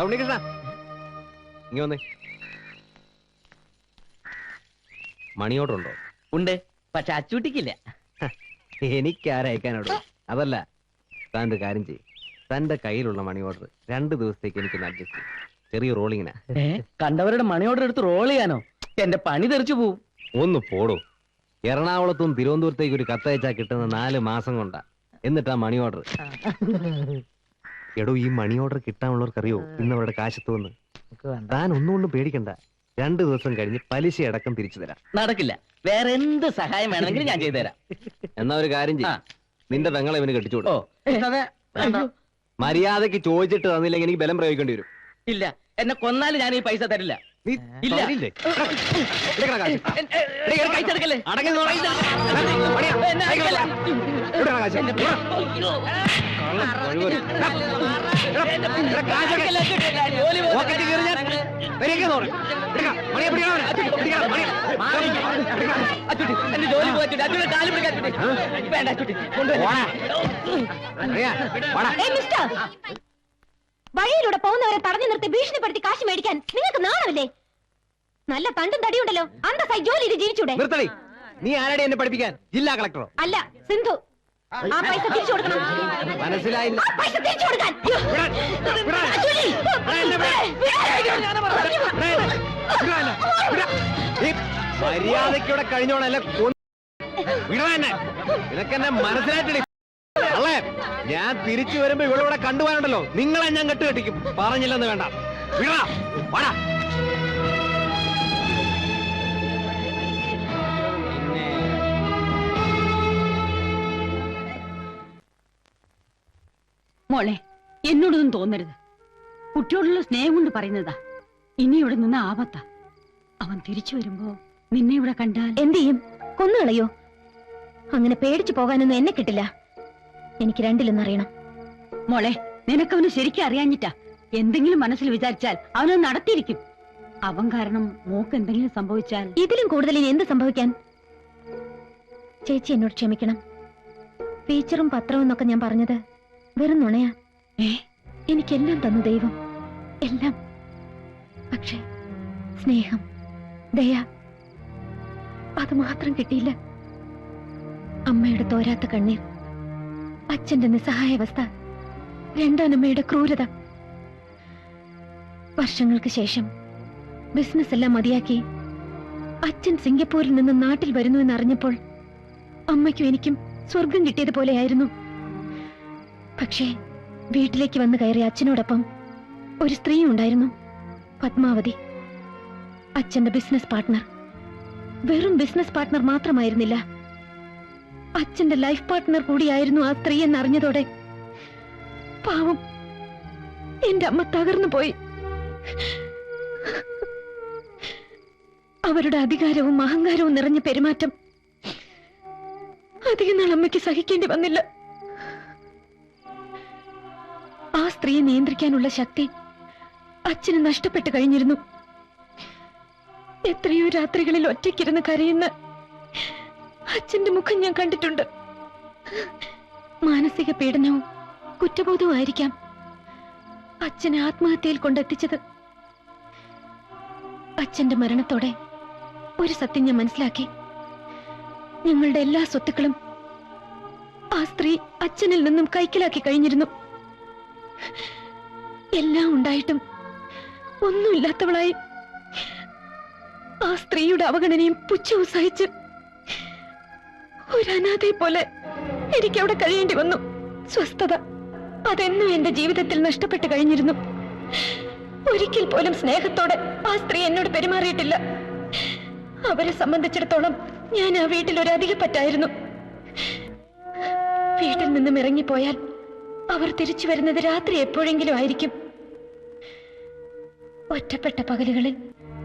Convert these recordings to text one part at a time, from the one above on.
ഉണ്ണികൃഷ്ണ ഇങ്ങ വന്നേ. Money order ഉണ്ടോ? ഉണ്ട്, പക്ഷെ അച്ചൂട്ടിക്കില്ല. എനിക്കാരയക്കാനോടോ? അതല്ല, താൻ ഒരു കാര്യം ചെയ്യും. തന്റെ കയ്യിലുള്ള മണി ഓർഡർ 2 ദിവസത്തേക്ക് എനിക്കൊന്ന് അഡ്ജസ്റ്റ് ചെയ്യും. ചെറിയ റോളിങ്ങിനാ. കണ്ടവരുടെ മണി ഓർഡർ എടുത്ത് റോൾ ചെയ്യാനോ? എന്റെ പണി തെറിച്ചു പോവും. ഒന്ന് പോടോ. എറണാകുളത്തും തിരുവനന്തപുരത്തേക്ക് ഒരു കത്തയച്ചാ കിട്ടുന്ന 4 മാസം കൊണ്ടാ. എന്നിട്ടാ മണി ഓർഡർ. എടോ, ഈ മണി ഓർഡർ കിട്ടാനുള്ളവർക്കറിയോ ഇന്ന് അവരുടെ കാശത്തുവന്ന്? താൻ ഒന്നുകൊണ്ടും പേടിക്കണ്ട. 2 ദിവസം കഴിഞ്ഞ് പലിശ അടക്കം തിരിച്ചു തരാം. നടക്കില്ല. വേറെ എന്ത് സഹായം വേണമെങ്കിലും ഞാൻ ചെയ്തു തരാം. എന്നാ ഒരു കാര്യം ചെയ്യും, നിന്റെ പെങ്ങളെ ഇവന് കെട്ടിച്ചോളൂ. മര്യാദക്ക് ചോദിച്ചിട്ട് തന്നില്ലെങ്കിൽ എനിക്ക് ബലം പ്രയോഗിക്കേണ്ടി വരും. ഇല്ല, എന്നെ കൊന്നാലും ഞാൻ ഈ പൈസ തരില്ല. ഇല്ല. കഴിച്ചെടുക്കല്ലേ? എന്റെ ജോലി പോയിട്ട് കാലം പിടിക്കാൻ വേണ്ട. വഴിയിലൂടെ പോകുന്നവരെ തടഞ്ഞു നിർത്തി ഭീഷണിപ്പെടുത്തി കാശ് മേടിക്കാൻ നിങ്ങൾക്ക് നാണമില്ലേ? നല്ല തണ്ടും തടിയുണ്ടല്ലോ, അന്തസ്സായി ജോലി ചെയ്ത് ജീവിച്ചൂടെ? നിർത്തടി. നീ ആരുടെ എന്നെ പഠിപ്പിക്കാൻ? ജില്ലാ കളക്ടറോ? അല്ല, സിന്ധു. ആ പൈസ തിരിച്ചു കൊടുക്കണം. മനസ്സിലായില്ല. ആ പൈസ തിരിച്ചു കൊടുക്കാൻ. മര്യാദയ്ക്കൂടെ കഴിഞ്ഞോണല്ലേ നിനക്കെന്നെ മനസ്സിലായിട്ടില്ല. അല്ലേ, ഞാൻ തിരിച്ചു വരുമ്പോ ഇവളിവിടെ കണ്ടുപോകാനുണ്ടല്ലോ, നിങ്ങളെ ഞാൻ കെട്ടുകെട്ടിക്കും. പറഞ്ഞില്ലെന്ന് വേണ്ട. വിടാ, വാടാ. മോളെ, എന്നോടൊന്നും തോന്നരുത്. കുട്ടിയോടുള്ള സ്നേഹം കൊണ്ട് പറയുന്നതാ. ഇനി ഇവിടെ നിന്ന് ആപത്താ. അവൻ തിരിച്ചു വരുമ്പോ നിന്നെ ഇവിടെ കണ്ടാൽ എന്ത് ചെയ്യും? കൊന്നുകളയോ? അങ്ങനെ പേടിച്ചു പോകാനൊന്നും എന്നെ കിട്ടില്ല. എനിക്ക് രണ്ടിലൊന്നറിയണം. മോളെ, നിനക്കവന് ശരിക്കും അറിയാഞ്ഞിട്ടാ. എന്തെങ്കിലും മനസ്സിൽ വിചാരിച്ചാൽ അവനത് നടത്തിയിരിക്കും. അവൻ കാരണം മോക്ക് എന്തെങ്കിലും സംഭവിച്ചാൽ ഇതിലും കൂടുതൽ ഇനി എന്ത് സംഭവിക്കാൻ? ചേച്ചി എന്നോട് ക്ഷമിക്കണം. ഫീച്ചറും പത്രവും എന്നൊക്കെ ഞാൻ പറഞ്ഞത് വെറും നുണയാ. എനിക്കെല്ലാം തന്നു ദൈവം, എല്ലാം. പക്ഷേ സ്നേഹം, ദയ, അത് മാത്രം കിട്ടിയില്ല. അമ്മയുടെ തോരാത്ത കണ്ണീർ, അച്ഛന്റെ നിസ്സഹായാവസ്ഥ, രണ്ടാനമ്മയുടെ ക്രൂരത. വർഷങ്ങൾക്ക് ശേഷം ബിസിനസ് എല്ലാം മതിയാക്കി അച്ഛൻ സിംഗപ്പൂരിൽ നിന്ന് നാട്ടിൽ വരുന്നു എന്നറിഞ്ഞപ്പോൾ അമ്മയ്ക്കും എനിക്കും സ്വർഗം കിട്ടിയതുപോലെയായിരുന്നു. പക്ഷേ വീട്ടിലേക്ക് വന്ന് കയറിയ അച്ഛനോടൊപ്പം ഒരു സ്ത്രീ ഉണ്ടായിരുന്നു, പത്മാവതി. അച്ഛന്റെ ബിസിനസ് പാർട്ട്ണർ. വെറും ബിസിനസ് പാർട്ട്ണർ മാത്രമായിരുന്നില്ല, അച്ഛന്റെ ലൈഫ് പാർട്ട്ണർ കൂടിയായിരുന്നു ആ സ്ത്രീ എന്നറിഞ്ഞതോടെ പാവം എന്റെ അമ്മ തകർന്നു പോയി. അവരുടെ അധികാരവും അഹങ്കാരവും നിറഞ്ഞ പെരുമാറ്റം അധികം നാൾ അമ്മയ്ക്ക് സഹിക്കേണ്ടി വന്നില്ല. ആ സ്ത്രീയെ നിയന്ത്രിക്കാനുള്ള ശക്തി അച്ഛന് നഷ്ടപ്പെട്ടു കഴിഞ്ഞിരുന്നു. എത്രയോ രാത്രികളിൽ ഒറ്റയ്ക്കിരുന്ന് കരയുന്ന അച്ഛന്റെ മുഖം ഞാൻ കണ്ടിട്ടുണ്ട്. മാനസിക പീഡനവും കുറ്റബോധവും ആയിരിക്കാം അച്ഛനെ ആത്മഹത്യയിൽ കൊണ്ടെത്തിച്ചത്. അച്ഛന്റെ മരണത്തോടെ ഒരു സത്യം ഞാൻ മനസ്സിലാക്കി. ഞങ്ങളുടെ എല്ലാ സ്വത്തുക്കളും ആ സ്ത്രീ അച്ഛനിൽ നിന്നും കൈക്കലാക്കി കഴിഞ്ഞിരുന്നു. എല്ലാം ഉണ്ടായിട്ടും ഒന്നുമില്ലാത്തവളായി ആ സ്ത്രീയുടെ അവഗണനയും പുച്ഛവും സഹിച്ച് ഒരു അനാഥയെ പോലെ എനിക്ക് അവിടെ കഴിയേണ്ടി വന്നു. സ്വസ്ഥത അതെന്നും എന്റെ ജീവിതത്തിൽ നഷ്ടപ്പെട്ടു കഴിഞ്ഞിരുന്നു. ഒരിക്കൽ പോലും സ്നേഹത്തോടെ ആ സ്ത്രീ എന്നോട് പെരുമാറിയിട്ടില്ല. അവരെ സംബന്ധിച്ചിടത്തോളം ഞാൻ ആ വീട്ടിൽ ഒരു അധികപ്പറ്റായിരുന്നു. വീട്ടിൽ നിന്നും ഇറങ്ങിപ്പോയാൽ അവർ തിരിച്ചു വരുന്നത് രാത്രി എപ്പോഴെങ്കിലും ആയിരിക്കും. ഒറ്റപ്പെട്ട പകലുകളിൽ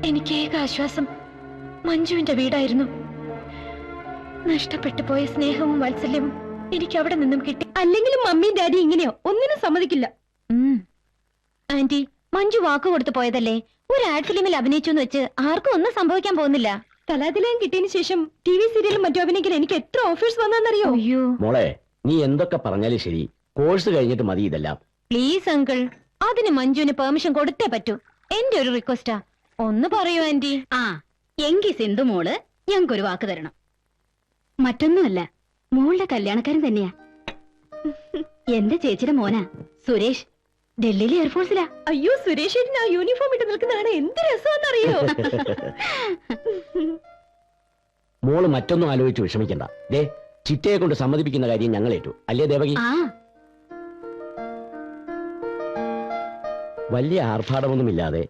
എനിക്ക് ഏക ആശ്വാസം മഞ്ജുവിന്റെ വീടായിരുന്നു. നഷ്ടപ്പെട്ടു പോയ സ്നേഹവും വാത്സല്യവും എനിക്ക് അവിടെ നിന്നും കിട്ടി. അല്ലെങ്കിലും മമ്മിയും ഡാഡി ഇങ്ങനെയോ ഒന്നിനും സമ്മതിക്കില്ല. ആന്റി, മഞ്ജു വാക്ക് കൊടുത്തു പോയതല്ലേ. ഒരു ആഡ് ഫിലിമിൽ അഭിനയിച്ചു എന്ന് വെച്ച് ആർക്കും ഒന്നും സംഭവിക്കാൻ പോകുന്നില്ല. കലാതിലയം കിട്ടിയതിനു ശേഷം TV സീരിയലും മറ്റു അഭിനയിക്കാൻ എനിക്ക് എത്ര ഓഫേഴ്സ് വന്നറിയോ? മോളെ, നീ എന്തൊക്കെ പറഞ്ഞാലും ശരി, കോഴ്സ് കഴിഞ്ഞിട്ട് മതി ഇതെല്ലാം. പ്ലീസ് അങ്കിൾ, അതിന് മഞ്ജുവിന് പെർമിഷൻ കൊടുത്തേ പറ്റൂ. എന്റെ ഒരു റിക്വസ്റ്റാ, ഒന്ന് പറയൂ ആന്റി. ആ എങ്കി സിന്ധു മോള് ഞങ്ങൾക്കൊരു വാക്ക് തരണം. മറ്റൊന്നുമല്ല, മോളുടെ കല്യാണക്കാരൻ തന്നെയാ. എന്റെ ചേച്ചിയുടെ മോനാ സുരേഷ്, ഡൽഹിയിലെ എയർഫോഴ്സിലാ. അയ്യോ, സുരേഷ് ആ യൂണിഫോം ഇട്ട് നിൽക്കുന്നതാണ് എന്ത് രസമാണെന്നറിയോ? മോള് മറ്റൊന്നും ആലോചിച്ച് വിഷമിക്കണ്ട. ദേ ചിറ്റയെ കൊണ്ട് സമ്മതിപ്പിക്കുന്ന കാര്യം ഞങ്ങൾ ഏറ്റു, അല്ലേ ദേവകി? ആ വലിയ ആർഭാടമൊന്നുമില്ലാതെ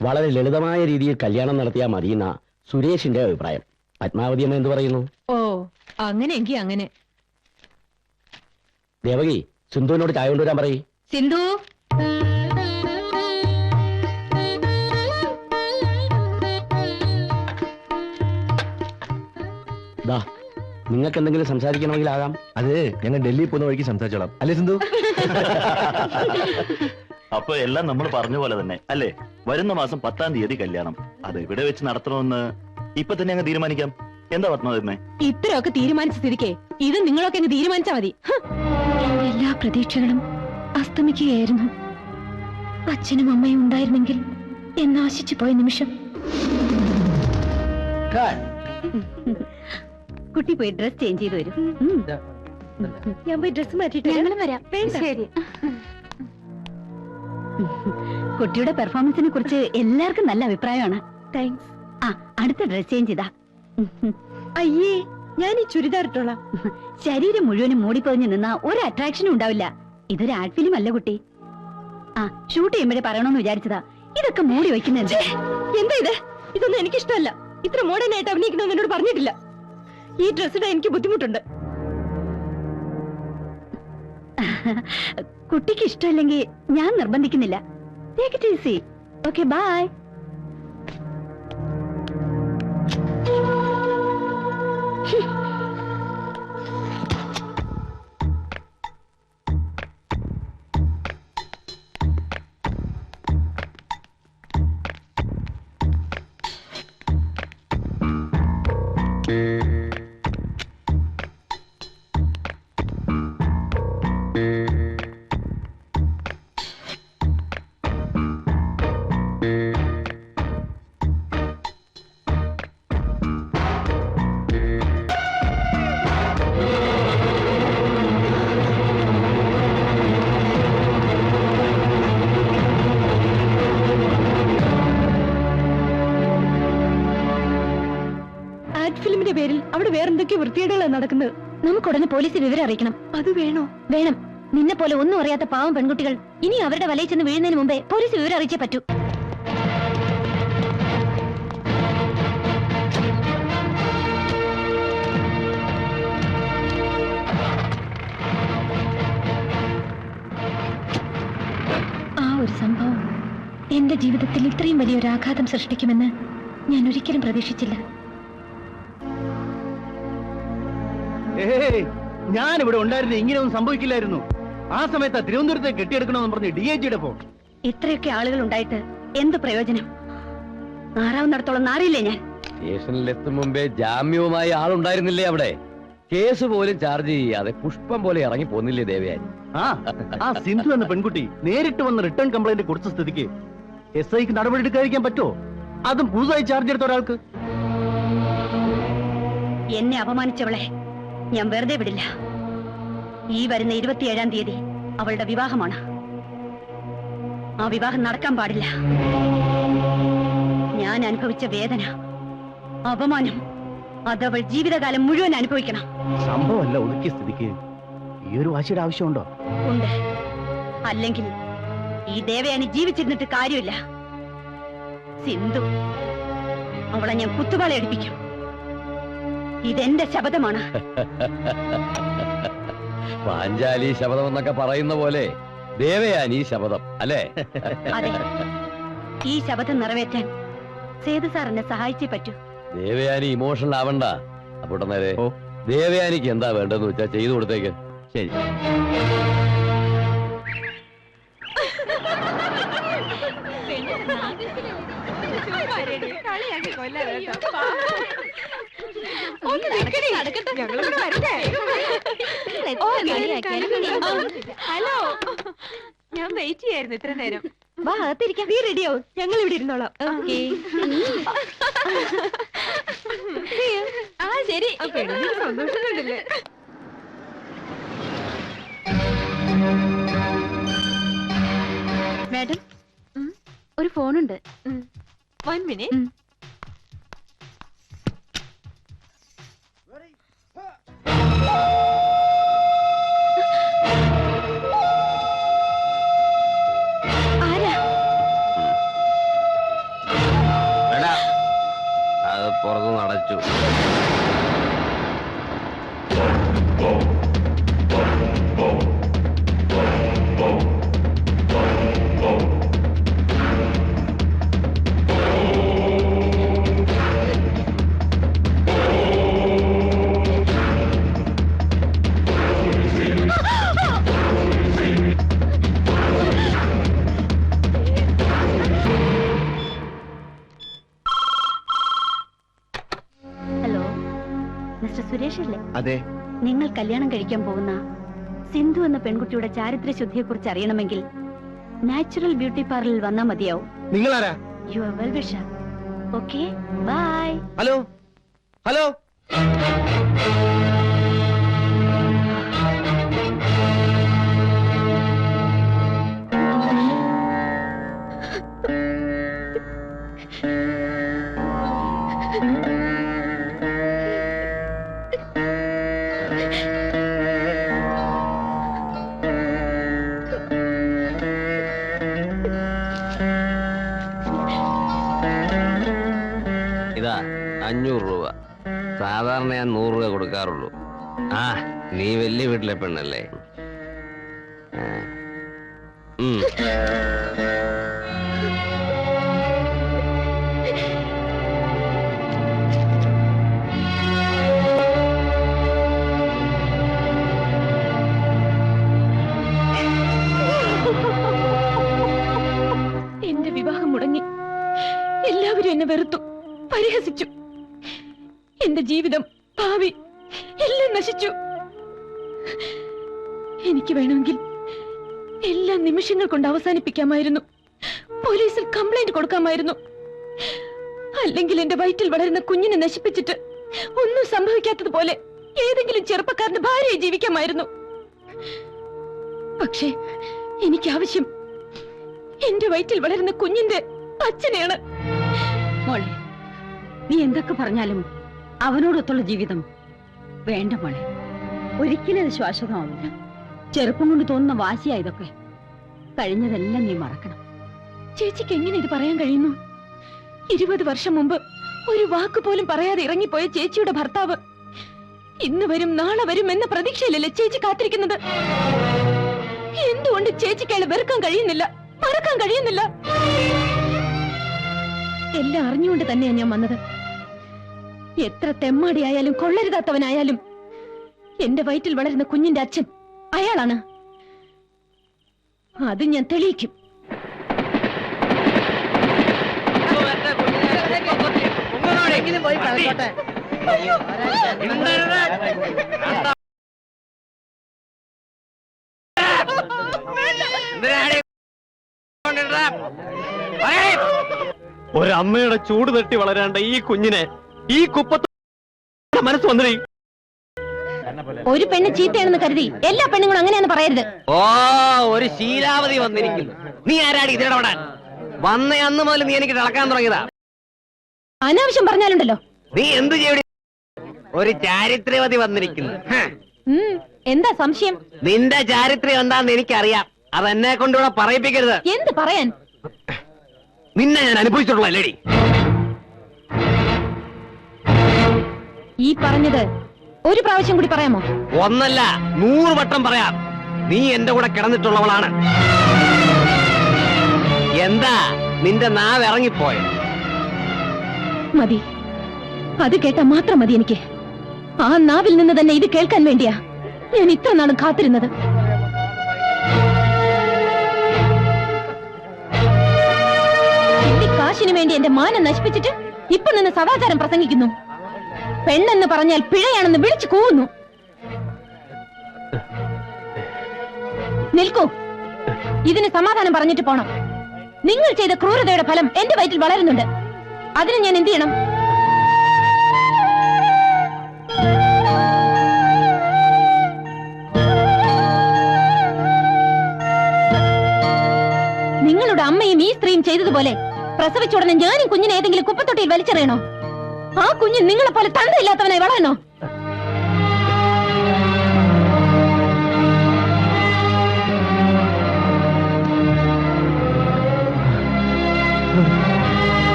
വളരെ ലളിതമായ രീതിയിൽ കല്യാണം നടത്തിയാൽ മതിയെന്ന സുരേഷിന്റെ അഭിപ്രായം. പത്മാവതി അമ്മ എന്ത് പറയുന്നു? ഓ, അങ്ങനെയെങ്കി അങ്ങനെ. ദേവകി, സിന്ധുവിനോട് ചായ കൊണ്ടുവരാൻ പറയ്. സിന്ധു, ദാ നിങ്ങൾക്ക് എന്തെങ്കിലും സംസാരിക്കണമെങ്കിൽ ആകാം. അത് ഞങ്ങൾ ഡൽഹി പോകുന്ന വഴിക്ക് സംസാരിച്ചോളാം, അല്ലേ സിന്ധു? അപ്പൊ എല്ലാം നമ്മൾ പറഞ്ഞ പോലെ തന്നെ അല്ലേ? വരുന്ന മാസം 10-ാം തീയതി കല്യാണം. അത് ഇവിടെ വെച്ച് നടത്തണമെന്ന് ഇപ്പൊ തന്നെ അങ്ങ് തീരുമാനിക്കാം. എന്താ പത്മാവതിയമ്മേ? ഇത്രയൊക്കെ തീരുമാനിച്ച സ്ഥിതിക്ക് ഇത് നിങ്ങളൊക്കെ അങ്ങ് തീരുമാനിച്ചാ മതി. എല്ലാ പ്രതീക്ഷകളും അസ്തമിക്കുകയായിരുന്നു. അച്ഛനും അമ്മയും ഉണ്ടായിരുന്നെങ്കിൽ എന്നാശിച്ചു പോയ നിമിഷം. കുട്ടി പോയി ഡ്രസ് ചേഞ്ച് ചെയ്ത് വരും. ഞാൻ പോയി ഡ്രസ് മാറ്റിട്ട് ഞങ്ങളും വരാം. ശരി. കുട്ടിയുടെ പെർഫോമൻസിനെ കുറിച്ച് എല്ലാവർക്കും നല്ല അഭിപ്രായമാണ്. താങ്ക്സ്. ആ അടുത്ത ഡ്രസ് ചേഞ്ച് ചെയ്താ. അയ്യേ, ഞാൻ ഈ ചുരിദാർ ഇട്ടോളാം. ശരീരം മുഴുവനും മൂടിപ്പൊതിഞ്ഞു നിന്നാ ഒരു അട്രാക്ഷനും ഉണ്ടാവില്ല. ഇതൊരു ആഡ് ഫിലിം അല്ല കുട്ടി. ആ ഷൂട്ട് ചെയ്യുമ്പോഴേ പറയണമെന്ന് വിചാരിച്ചതാ. ഇതൊക്കെ മൂടി വെക്കുന്നുണ്ട്. എന്താ ഇത്? ഇതൊന്നും എനിക്കിഷ്ടമല്ല. ഇത്ര മോഡേൺ ആയിട്ട് അഭിനയിക്കണമെന്ന് എന്നോട് പറഞ്ഞിട്ടില്ല. ഈ ഡ്രസ്സിടാൻ എനിക്ക് ബുദ്ധിമുട്ടുണ്ട്. കുട്ടിക്ക് ഇഷ്ടമല്ലെങ്കിൽ ഞാൻ നിർബന്ധിക്കുന്നില്ല. Take it easy. Okay, bye. ഫിലിമിന്റെ പേരിൽ അവിടെ വേറെന്തൊക്കെ വൃത്തികേടുകളാണ് നടക്കുന്നത്. നമുക്കുടനെ പോലീസ് വിവരം അറിയിക്കണം. അത് വേണോ? വേണം. നിന്നെ പോലെ ഒന്നും അറിയാത്ത പാവം പെൺകുട്ടികൾ ഇനി അവരുടെ വലയിൽ ചെന്ന് വീഴുന്നതിന് മുമ്പേ പോലീസ് വിവരം അറിയിച്ചേ പറ്റൂ. ആ ഒരു സംഭവം എന്റെ ജീവിതത്തിൽ ഇത്രയും വലിയൊരു ആഘാതം സൃഷ്ടിക്കുമെന്ന് ഞാൻ ഒരിക്കലും പ്രതീക്ഷിച്ചില്ല. ഞാൻ ഇവിടെ ഉണ്ടായിരുന്ന ഇങ്ങനെയൊന്നും സംഭവിക്കില്ലായിരുന്നു. ആ സമയത്ത് തിരുവനന്തപുരത്തെ കെട്ടിയെടുക്കണമെന്ന് പറഞ്ഞ് DIGയുടെ ഫോൺ. ഇത്രയൊക്കെ ആളുകൾ ഉണ്ടായിട്ട് എന്ത് പ്രയോജനം? നാറാവുന്നിടത്തോളം നാറിയില്ലേ ഞാൻ? സ്റ്റേഷനിലെത്തും മുമ്പേ ജാമ്യവുമായി ആളുണ്ടായിരുന്നില്ലേ അവിടെ? കേസ് പോലും ചാർജ് ചെയ്യാതെ പുഷ്പം പോലെ ഇറങ്ങി പോന്നില്ലേ ദേവയാനി? ആ സിന്ധു എന്ന പെൺകുട്ടി നേരിട്ട് വന്ന് റിട്ടേൺ കംപ്ലൈന്റ് കൊടുത്ത സ്ഥിതിക്ക് SIക്ക് നടപടി എടുക്കാതിരിക്കാൻ പറ്റുമോ? അതും പുതുതായി ചാർജ് എടുത്ത ഒരാൾക്ക്. എന്നെ അപമാനിച്ചവളെ ഞാൻ വെറുതെ വിടില്ല. ഈ വരുന്ന 27-ാം തീയതി അവളുടെ വിവാഹമാണ്. ആ വിവാഹം നടക്കാൻ പാടില്ല. ഞാൻ അനുഭവിച്ച വേദന, അപമാനം അതവൾ ജീവിതകാലം മുഴുവൻ അനുഭവിക്കണം. സംഭവമല്ല ഒതുക്കിയ സ്ഥിതിക്ക് ഈ ഒരു വാശിയുടെ ആവശ്യമുണ്ടോ? ഉണ്ട്. അല്ലെങ്കിൽ ഈ ദേവയാനി ജീവിച്ചിരുന്നിട്ട് കാര്യമില്ല. സിന്ധു, അവളെ ഞാൻ കുത്തുപാള എടുപ്പിക്കും. ഇതെന്റെ ശപഥമാണ്. പാഞ്ചാലി ശപഥം എന്നൊക്കെ പറയുന്ന പോലെ ദേവയാനി ശപഥം അല്ലേ? അതെ, ഈ ശപഥം നിറവേറ്റാൻ സേതു സാർ എന്നെ സഹായിച്ചേ പറ്റൂ. ദേവയാനി ഇമോഷണൽ ആവണ്ട. അപ്പോൾ നേരെ ദേവയാനിക്ക് എന്താ വേണ്ടെന്ന് വെച്ചാ ചെയ്തു കൊടുത്തേക്ക്. ശരി. ഹലോ, ഞാൻ വെയിറ്റ് ചെയ്യായിരുന്നു ഇത്ര നേരം. വാ അകത്തിരിക്കാം. നീ റെഡിയാവും, ഞങ്ങൾ ഇവിടെ ഇരുന്നോളാം. ഓക്കേ. ആ ശരി. സന്തോഷം കണ്ടില്ലേ? മാഡം, ഒരു ഫോണുണ്ട്. 1 minute. ആരാ? വേണ്ട, അത് പുറത്തുനിന്ന് അടച്ചു. ഹലോ, മിസ്റ്റർ സുരേഷ് അല്ലേ? അതെ. നിങ്ങൾ കല്യാണം കഴിക്കാൻ പോകുന്ന സിന്ധു എന്ന പെൺകുട്ടിയുടെ ചാരിത്ര ശുദ്ധിയെക്കുറിച്ച് അറിയണമെങ്കിൽ നാച്ചുറൽ ബ്യൂട്ടി പാർലറിൽ വന്നാൽ മതിയാവും. നിങ്ങളാരാ? Your well wisher. Okay, bye. Hello hello. ഇതാ 500 രൂപ. സാധാരണ ഞാൻ 100 രൂപ കൊടുക്കാറുള്ളൂ. ആ, നീ വലിയ വീട്ടിലെ പെണ്ണല്ലേ? ആ. ഉം. എന്റെ വിവാഹം മുടങ്ങി. എല്ലാവരും എന്നെ വെറുത്തു, പരിഹസിച്ചു. എന്റെ ജീവിതം, ഭാവി എല്ലാം നശിച്ചു. എനിക്ക് വേണമെങ്കിൽ എല്ലാ നിമിഷങ്ങൾ കൊണ്ട് അവസാനിപ്പിക്കാമായിരുന്നു. പോലീസിൽ കംപ്ലൈന്റ് കൊടുക്കാമായിരുന്നു. അല്ലെങ്കിൽ എന്റെ വയറ്റിൽ വളരുന്ന കുഞ്ഞിനെ നശിപ്പിച്ചിട്ട് ഒന്നും സംഭവിക്കാത്തതുപോലെ ഏതെങ്കിലും ചെറുപ്പക്കാരന്റെ ഭാര്യയെ ജീവിക്കാമായിരുന്നു. പക്ഷേ എനിക്ക് ആവശ്യം എന്റെ വയറ്റിൽ വളരുന്ന കുഞ്ഞിന്റെ അച്ഛനെയാണ്. മോളെ, നീ എന്തൊക്കെ പറഞ്ഞാലും അവനോടൊത്തുള്ള ജീവിതം വേണ്ട മോളെ. ഒരിക്കലും അത് ശാശ്വതമാവില്ല. ചെറുപ്പം കൊണ്ട് തോന്നുന്ന വാശിയാ ഇതൊക്കെ. കഴിഞ്ഞതെല്ലാം നീ മറക്കണം. ചേച്ചിക്ക് എങ്ങനെ ഇത് പറയാൻ കഴിയുന്നു? 20 വർഷം മുമ്പ് ഒരു വാക്ക് പോലും പറയാതെ ഇറങ്ങിപ്പോയ ചേച്ചിയുടെ ഭർത്താവ് ഇന്ന് വരും നാളെ വരും എന്ന പ്രതീക്ഷയിലല്ലേ ചേച്ചി കാത്തിരിക്കുന്നത്? എന്തുകൊണ്ട് ചേച്ചിക്ക് അയാളെ വെറുക്കാൻ കഴിയുന്നില്ല, മറക്കാൻ കഴിയുന്നില്ല? എല്ലാം അറിഞ്ഞുകൊണ്ട് തന്നെയാണ് ഞാൻ വന്നത്. എത്ര തെമ്മാടിയായാലും കൊള്ളരുതാത്തവനായാലും എന്റെ വയറ്റിൽ വളരുന്ന കുഞ്ഞിന്റെ അച്ഛൻ അയാളാണ്. അത് ഞാൻ തെളിയിക്കും. പോയി കളിച്ചോട്ടെ. ഒരമ്മയുടെ ചൂട് തട്ടി വളരാണ്ട ഈ കുഞ്ഞിനെ ഈ കുപ്പത്ത് മനസ്സ് വന്നിടേ. ഒരു പെണ്ണ് ചീത്തയാണെന്ന് കരുതി എല്ലാ പെണ്ണുങ്ങളും അങ്ങനെയാന്ന് പറയരുത്. ഓ, ഒരു ശീലാവതി വന്നിരിക്കുന്നു. നീ ആരാടി ഇതിടപെടാൻ? വന്ന അന്ന് മുതൽ നീ എനിക്ക് തിളക്കാൻ തുടങ്ങിയതാ. അനാവശ്യം പറഞ്ഞാലുണ്ടല്ലോ. നീ എന്ത് ചെയ്യടി? ഒരു ചാരിത്രവതി വന്നിരിക്കുന്നു. എന്താ സംശയം? നിന്റെ ചാരിത്രം എന്താന്ന് എനിക്കറിയാം. അതെന്നെ കൊണ്ടുകൂടെ പറയിപ്പിക്കരുത്. എന്ത് പറയാൻ? നിന്നെ ഞാൻ അനുഭവിച്ചിട്ടുള്ള ലേഡി. ഈ പറഞ്ഞത് ഒരു പ്രാവശ്യം കൂടി പറയാമോ? ഒന്നല്ല 100 വട്ടം പറയാം. നീ എന്റെ കൂടെ കിടന്നിട്ടുള്ളവളാണ്. എന്താ നിന്റെ നാവ് ഇറങ്ങിപ്പോയോ? മതി, അത് കേട്ടാ മാത്രം മതി എനിക്ക്. ആ നാവിൽ നിന്ന് തന്നെ ഇത് കേൾക്കാൻ വേണ്ടിയാ ഞാൻ ഇത്ര നാളും കാത്തിരുന്നത്. കാശിനു വേണ്ടി എന്റെ മാനം നശിപ്പിച്ചിട്ട് ഇപ്പൊ നിന്ന് സദാചാരം പ്രസംഗിക്കുന്നു. പെണ്ണെന്ന് പറഞ്ഞാൽ പിഴയാണെന്ന് വിളിച്ചു കൂവുന്നു. നിൽക്കൂ. ഇതിന് സമാധാനം പറഞ്ഞിട്ട് പോണം. നിങ്ങൾ ചെയ്ത ക്രൂരതയുടെ ഫലം എന്റെ വയറ്റിൽ വളരുന്നുണ്ട്. അതിന് ഞാൻ എന്ത് ചെയ്യണം? നിങ്ങളുടെ അമ്മയും ഈ സ്ത്രീയും ചെയ്തതുപോലെ പ്രസവിച്ച ഉടനെ ഞാനും കുഞ്ഞിനെ ഏതെങ്കിലും കുപ്പത്തൊട്ടിയിൽ വലിച്ചെറിയണോ? ആ കുഞ്ഞ് നിങ്ങളെ പോലെ തന്തയില്ലാത്തവനായി വളരണോ?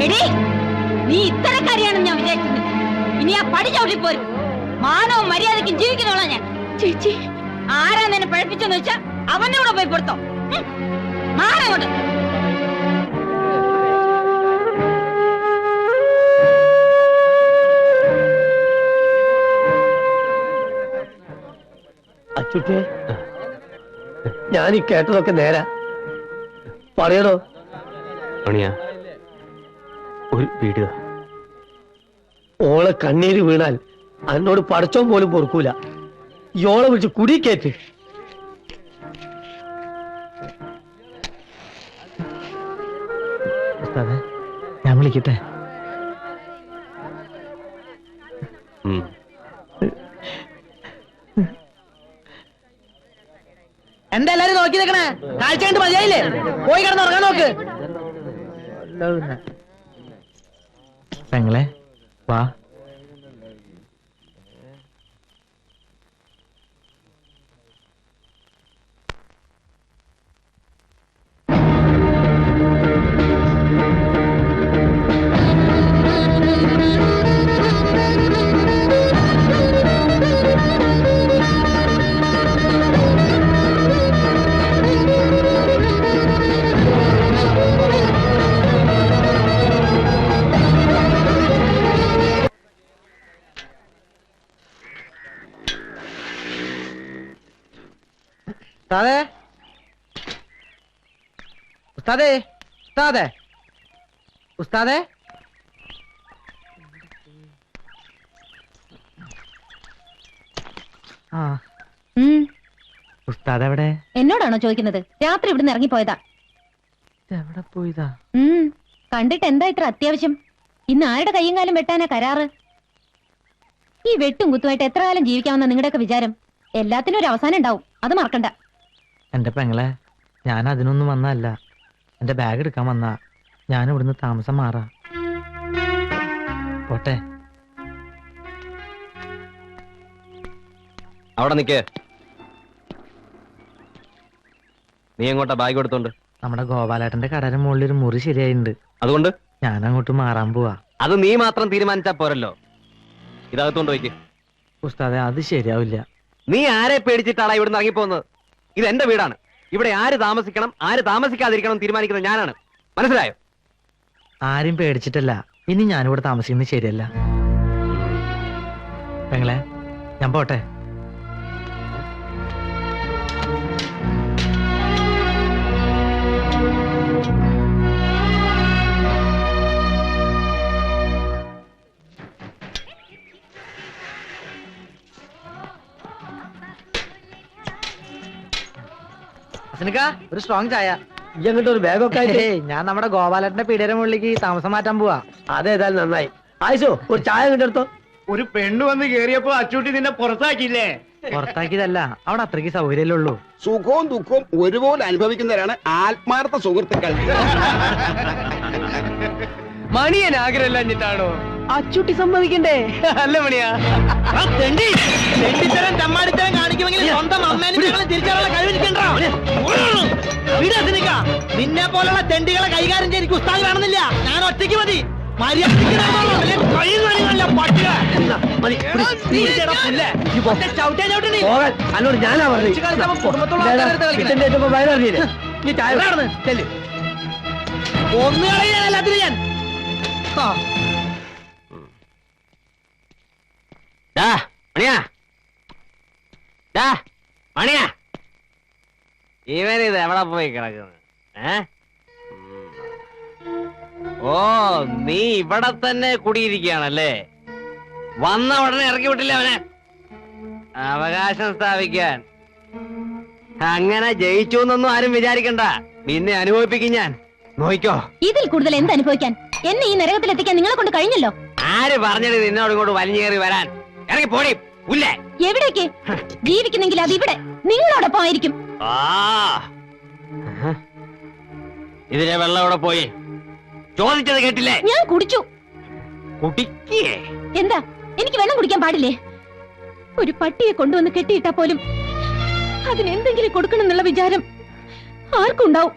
എടീ, നീ ഇത്തരക്കാരിയാണെന്ന് ഞാൻ വിചാരിക്കുന്നത്. ഇനി ആ പടി ചവിട്ടി പോരും. മാനവും മര്യാദയ്ക്കും ജീവിക്കുന്നോളാ ഞാൻ. ചേച്ചി, ആരാ നിന്നെ പഴപ്പിച്ചെന്ന് വെച്ചാ അവന്റെ കൂടെ പോയി കൊടുത്തോ. മാറങ്ങോട്ട്. അച്ചുട്ടേ, ഞാൻ ഈ കേട്ടതൊക്കെ നേരാ. പറയണോ? മണിയാ, ഒരു വീഡിയോ. ഓളെ കണ്ണീര് വീണാൽ എന്നോട് പടച്ചോൻ പോലും പൊറുക്കൂല. ഇയോളെ വിളിച്ച് കുടി കേറ്റ്. ഞാൻ വിളിക്കട്ടെ? എന്താ എല്ലാരും നോക്കി നിൽക്കണേ? കാഴ്ച കണ്ട് മതിയായില്ലേ? പോയി കിടന്ന് ഉറങ്ങാൻ നോക്ക്. പെങ്ങളെ വാ. ഉസ്താദേ, ഉസ്താദേ, ഉസ്താദേ, ഉസ്താദേ. ഉസ്താദ് എവിടെ? എന്നോടാണോ ചോദിക്കുന്നത്? രാത്രി ഇവിടുന്ന് ഇറങ്ങിപ്പോയതാ. എവിടെ പോയതാ? കണ്ടിട്ട് എന്താ ഇത്ര അത്യാവശ്യം? ഇന്ന് ആരുടെ കയ്യും കാലം വെട്ടാനാ കരാറ്? ഈ വെട്ടും കുത്തുമായിട്ട് എത്ര കാലം ജീവിക്കാമെന്ന നിങ്ങളുടെയൊക്കെ വിചാരം? എല്ലാത്തിനും ഒരു അവസാനം ഉണ്ടാവും, അത് മറക്കണ്ട. എന്റെ പെങ്ങളെ, ഞാൻ അതിനൊന്നും വന്നല്ല. എന്റെ ബാഗ് എടുക്കാൻ വന്നാ. ഞാൻ ഇവിടുന്ന് താമസം മാറാ. പോട്ടെ. അവിടെ നിക്കേ. നീ എങ്ങോട്ടാ ബാഗ് എടുത്തോണ്ട്? നമ്മുടെ ഗോപാലേട്ടന്റെ കടയുടെ മുകളിൽ ഒരു മുറി ശരിയായിട്ടുണ്ട്. അതുകൊണ്ട് ഞാൻ അങ്ങോട്ട് മാറാൻ പോവാ. അത് നീ മാത്രം തീരുമാനിച്ചാ പോരല്ലോ. ഇതകത്തോണ്ട് വയ്ക്ക്. ഉസ്താദെ, അത് ശരിയാവില്ല. നീ ആരെ പേടിച്ചിട്ടാണ് ഇവിടുന്ന് ഇറങ്ങിപ്പോകുന്നത്? ഇത് എന്റെ വീടാണ്. ഇവിടെ ആര് താമസിക്കണം, ആര് താമസിക്കാതിരിക്കണം തീരുമാനിക്കുന്നത് ഞാനാണ്. മനസ്സിലായോ? ആരും പേടിച്ചിട്ടല്ല. ഇനി ഞാനിവിടെ താമസിക്കുന്നത് ശരിയല്ല. പെങ്ങളെ, ഞാൻ പോട്ടെ. ഒരു സ്ട്രോങ് ചായ. ഇങ്ങോട്ട് ഒരു ബാഗൊക്കെ ഞാൻ നമ്മുടെ ഗോപാലന്റെ പീടിയുടെ മുകളിലേക്ക് താമസം മാറ്റാൻ പോവാ. അതേതായാലും നന്നായി. ആയിഷോ, ഒരു ചായ കിട്ടെടുത്തോ. ഒരു പെണ്ണ് വന്ന് കേറിയപ്പോ അച്ചൂട്ടി നിന്നെ പുറത്താക്കിയില്ലേ? പുറത്താക്കിയതല്ല, അവിടെ അത്രയ്ക്ക് സൗകര്യമല്ലേ ഉള്ളൂ. സുഖവും ദുഃഖവും ഒരുപോലെ അനുഭവിക്കുന്നവരാണ് ആത്മാർത്ഥ സുഹൃത്തുക്കൾ. മണിയൻ ആഗ്രഹമില്ലാഞ്ഞിട്ടാണോ അച്ചൂട്ടി സമ്മതിക്കണ്ടേ? അല്ല മണിയാ, തെണ്ടിത്തരം തമ്മാടിത്തരം കാണിക്കുമെങ്കിൽ സ്വന്തം അമ്മേനെ തിരിച്ചറിയാനുള്ള കഴിവിരിക്കണ്ടോ? നിന്നെ പോലുള്ള തെണ്ടികളെ കൈകാര്യം ചെയ്ത് ഉസ്താദ് കാണുന്നില്ല. ഞാൻ ഒറ്റയ്ക്ക് മതി. അന്നോട് ഞാനാ പറഞ്ഞു. ഒന്ന് കളയാൻ എല്ലാത്തിനും ഞാൻ. മണിയാ, മണിയാ, ഇവൻ ഇത് എവിടെ പോയി കിടക്കുന്നത്? ഏ? ഓ, നീ ഇവിടെ തന്നെ കുടിയിരിക്കുകയാണല്ലേ? വന്ന ഉടനെ ഇറക്കി വിട്ടില്ല അവനെ. അവകാശം സ്ഥാപിക്കാൻ. അങ്ങനെ ജയിച്ചു എന്നൊന്നും ആരും വിചാരിക്കണ്ട. നിന്നെ അനുഭവിപ്പിക്കും ഞാൻ. നോയിക്കോ. ഇതിൽ കൂടുതൽ എന്ത് അനുഭവിക്കാൻ? എന്നെ ഈ നരകത്തിലെത്തിക്കാൻ നിങ്ങളെ കൊണ്ട് കഴിഞ്ഞല്ലോ. ആര് പറഞ്ഞത് നിന്നോട് ഇങ്ങോട്ട് വലിഞ്ഞേറി വരാൻ? ഇറങ്ങി പോടി ഉല്ലേ. എവിടേക്ക്? ജീവിക്കുന്നെങ്കിൽ അത് ഇവിടെ നിങ്ങളോടൊപ്പം ആയിരിക്കും. ആ, ഇതിലെ വെള്ളം ഇവിടെ പോയി. ചോദിച്ചത് കേട്ടില്ലേ? ഞാൻ കുടിച്ചു. കുടിക്കേ? എന്താ, എനിക്ക് വെള്ളം കുടിക്കാൻ പാടില്ലേ? ഒരു പട്ടിയെ കൊണ്ടുവന്ന് കെട്ടിയിട്ടാ പോലും അതിനെന്തെങ്കിലും കൊടുക്കണം എന്നുള്ള വിചാരം ആർക്കുണ്ടാവും?